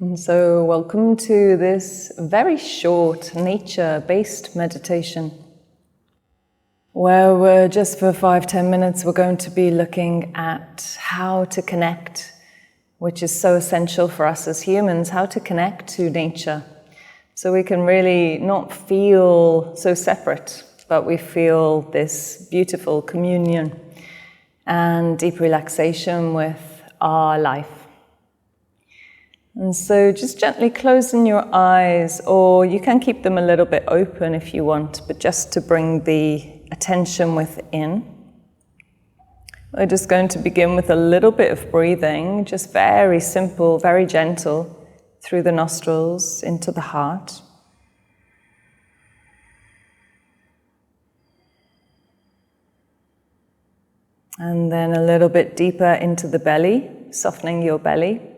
And so welcome to this very short nature-based meditation where we're just for 5-10 minutes we're going to be looking at how to connect, which is so essential for us as humans, how to connect to nature so we can really not feel so separate, but we feel this beautiful communion and deep relaxation with our life. And so just gently closing your eyes, or you can keep them a little bit open if you want, but just to bring the attention within. We're just going to begin with a little bit of breathing, just very simple, very gentle, through the nostrils into the heart. And then a little bit deeper into the belly, softening your belly.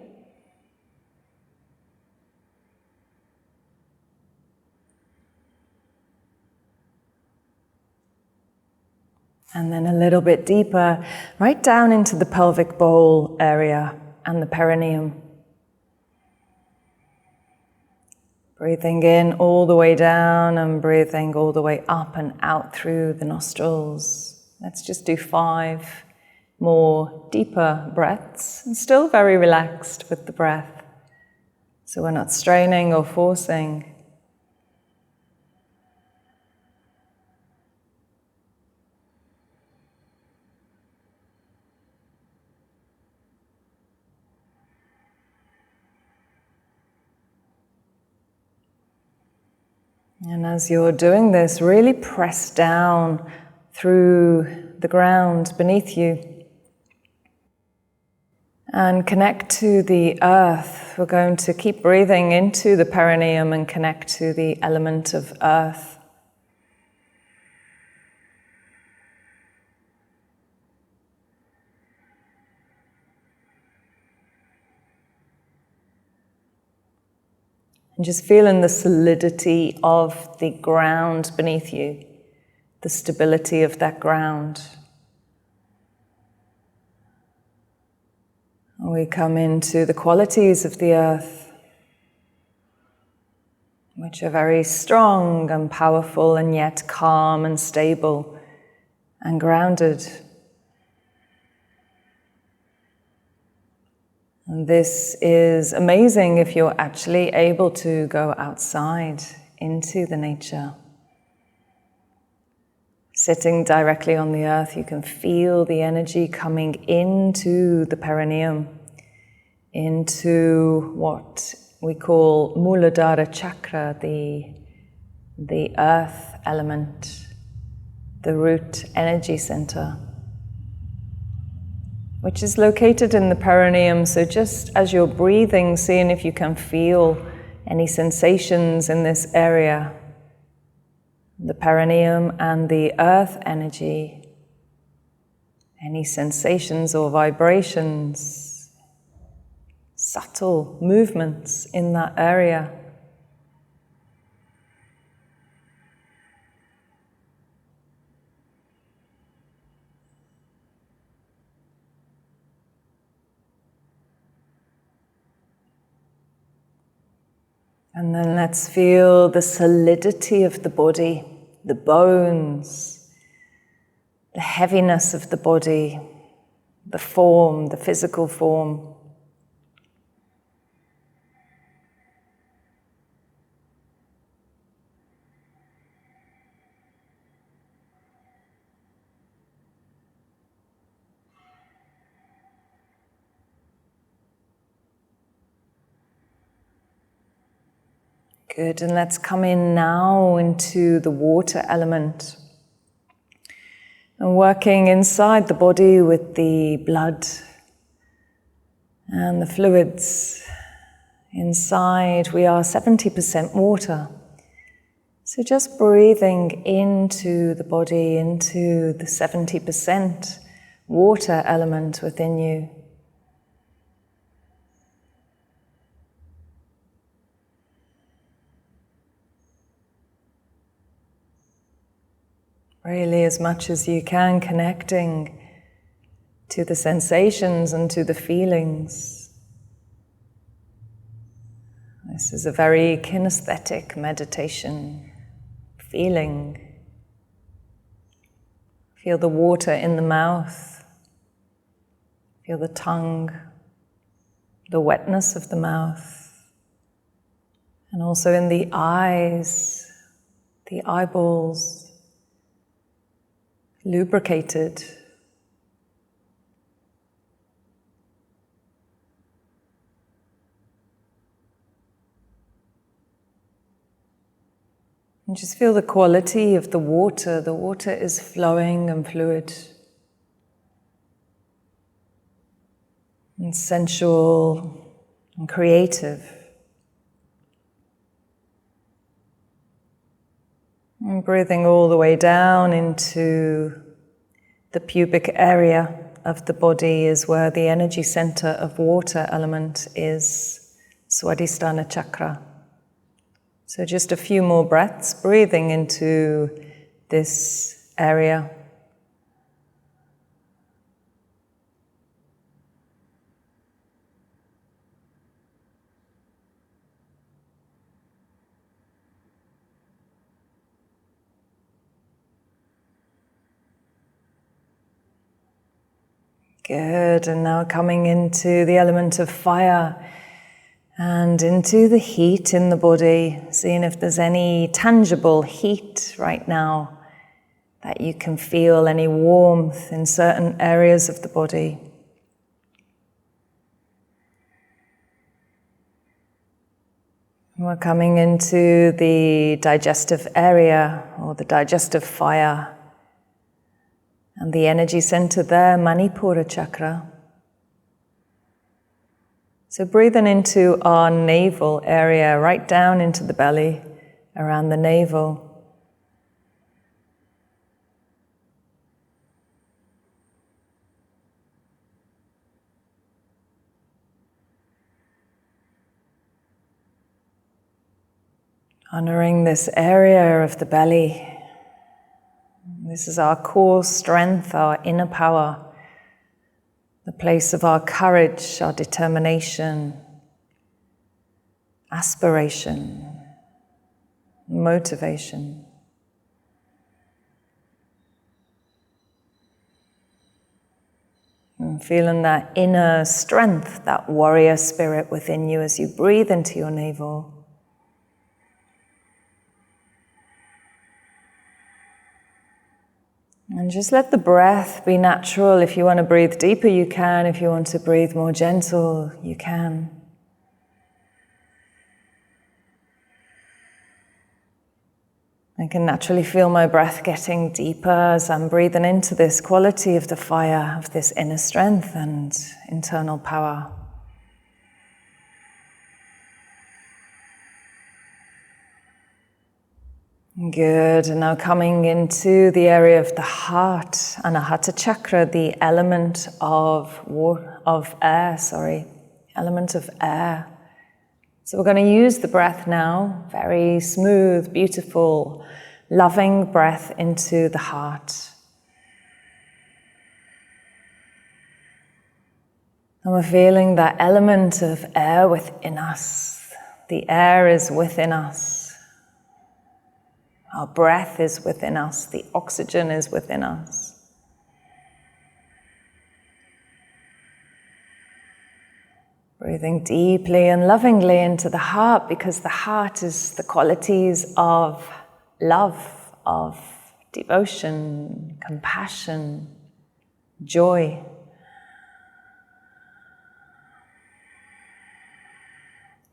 And then a little bit deeper, right down into the pelvic bowl area and the perineum. Breathing in all the way down and breathing all the way up and out through the nostrils. Let's just do 5 more deeper breaths, and still very relaxed with the breath. So we're not straining or forcing. And as you're doing this, really press down through the ground beneath you and connect to the earth. We're going to keep breathing into the perineum and connect to the element of earth. And just feeling the solidity of the ground beneath you, the stability of that ground. We come into the qualities of the earth, which are very strong and powerful and yet calm and stable and grounded. And this is amazing if you're actually able to go outside into the nature. Sitting directly on the earth, you can feel the energy coming into the perineum, into what we call Muladhara chakra, the earth element, the root energy center, which is located in the perineum. So just as you're breathing, seeing if you can feel any sensations in this area, the perineum and the earth energy, any sensations or vibrations, subtle movements in that area. And then let's feel the solidity of the body, the bones, the heaviness of the body, the form, the physical form. Good, and let's come in now into the water element. And working inside the body with the blood and the fluids. Inside we are 70% water. So just breathing into the body, into the 70% water element within you. Really, as much as you can, connecting to the sensations and to the feelings. This is a very kinesthetic meditation. Feeling. Feel the water in the mouth. Feel the tongue, the wetness of the mouth. And also in the eyes, the eyeballs, lubricated. And just feel the quality of the water. The water is flowing and fluid. And sensual and creative. And breathing all the way down into the pubic area of the body is where the energy center of water element is, Swadhisthana chakra. So just a few more breaths, breathing into this area. Good, and now coming into the element of fire and into the heat in the body, seeing if there's any tangible heat right now that you can feel, any warmth in certain areas of the body. And we're coming into the digestive area or the digestive fire. And the energy center there, Manipura chakra. So breathing into our navel area, right down into the belly, around the navel. Honoring this area of the belly. This is our core strength, our inner power. The place of our courage, our determination, aspiration, motivation. And feeling that inner strength, that warrior spirit within you as you breathe into your navel. And just let the breath be natural. If you want to breathe deeper, you can. If you want to breathe more gentle, you can. I can naturally feel my breath getting deeper as I'm breathing into this quality of the fire, of this inner strength and internal power. Good, and now coming into the area of the heart, Anahata chakra, the element of element of air. So we're going to use the breath now, very smooth, beautiful, loving breath into the heart. And we're feeling that element of air within us. The air is within us. Our breath is within us. The oxygen is within us. Breathing deeply and lovingly into the heart, because the heart is the qualities of love, of devotion, compassion, joy.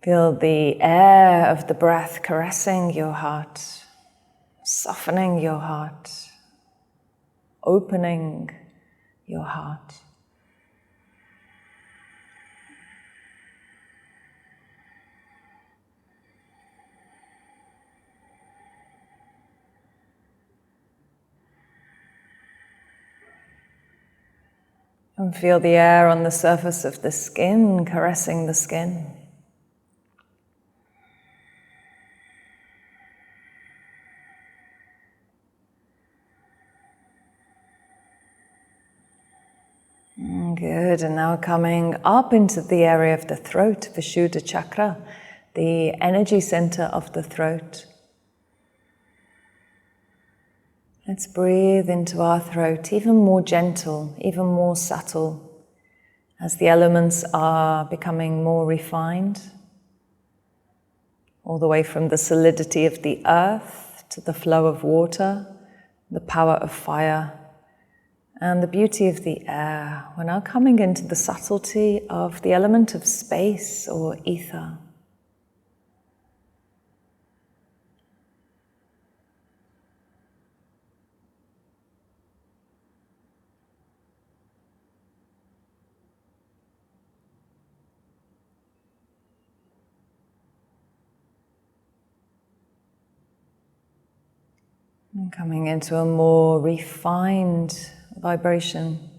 Feel the air of the breath caressing your heart. Softening your heart, opening your heart. And feel the air on the surface of the skin, caressing the skin. Good, and now coming up into the area of the throat, Vishuddha chakra, the energy center of the throat. Let's breathe into our throat, even more gentle, even more subtle, as the elements are becoming more refined, all the way from the solidity of the earth to the flow of water, the power of fire, and the beauty of the air. We're now coming into the subtlety of the element of space or ether. And coming into a more refined vibration.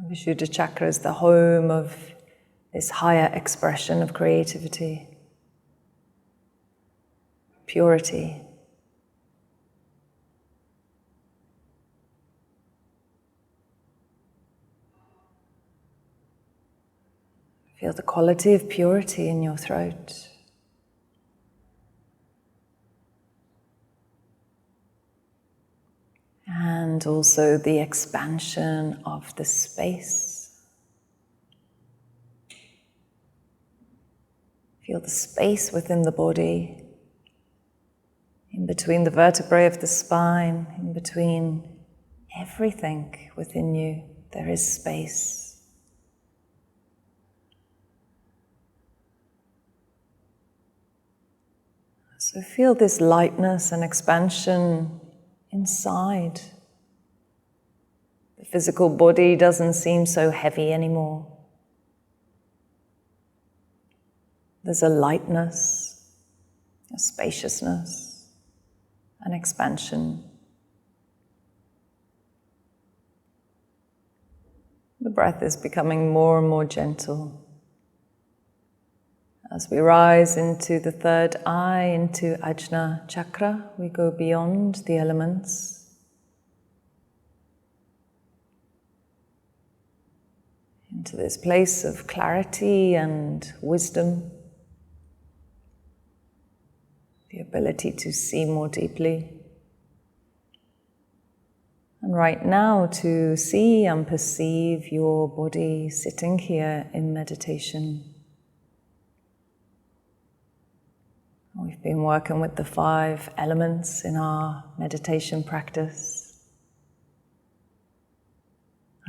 Vishuddha chakra is the home of this higher expression of creativity, purity. Feel the quality of purity in your throat. And also the expansion of the space. Feel the space within the body, in between the vertebrae of the spine, in between everything within you, there is space. So feel this lightness and expansion inside. The physical body doesn't seem so heavy anymore. There's a lightness, a spaciousness, an expansion. The breath is becoming more and more gentle. As we rise into the third eye, into ajna chakra, we go beyond the elements. Into this place of clarity and wisdom. The ability to see more deeply. And right now to see and perceive your body sitting here in meditation. We've been working with the 5 elements in our meditation practice.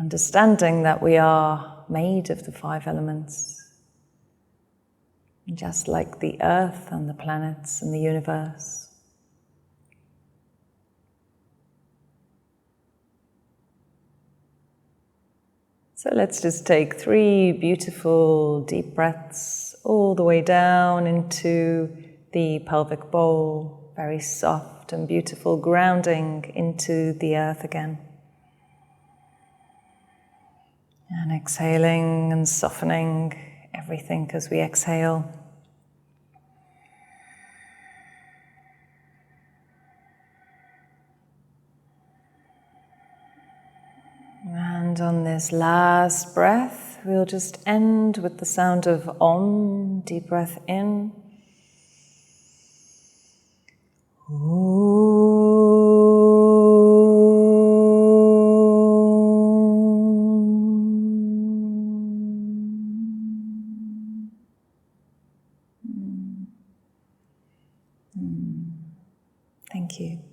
Understanding that we are made of the 5 elements, just like the earth and the planets and the universe. So let's just take 3 beautiful deep breaths all the way down into the pelvic bowl, very soft and beautiful, grounding into the earth again. And exhaling and softening everything as we exhale. And on this last breath, we'll just end with the sound of Om, deep breath in. Thank you.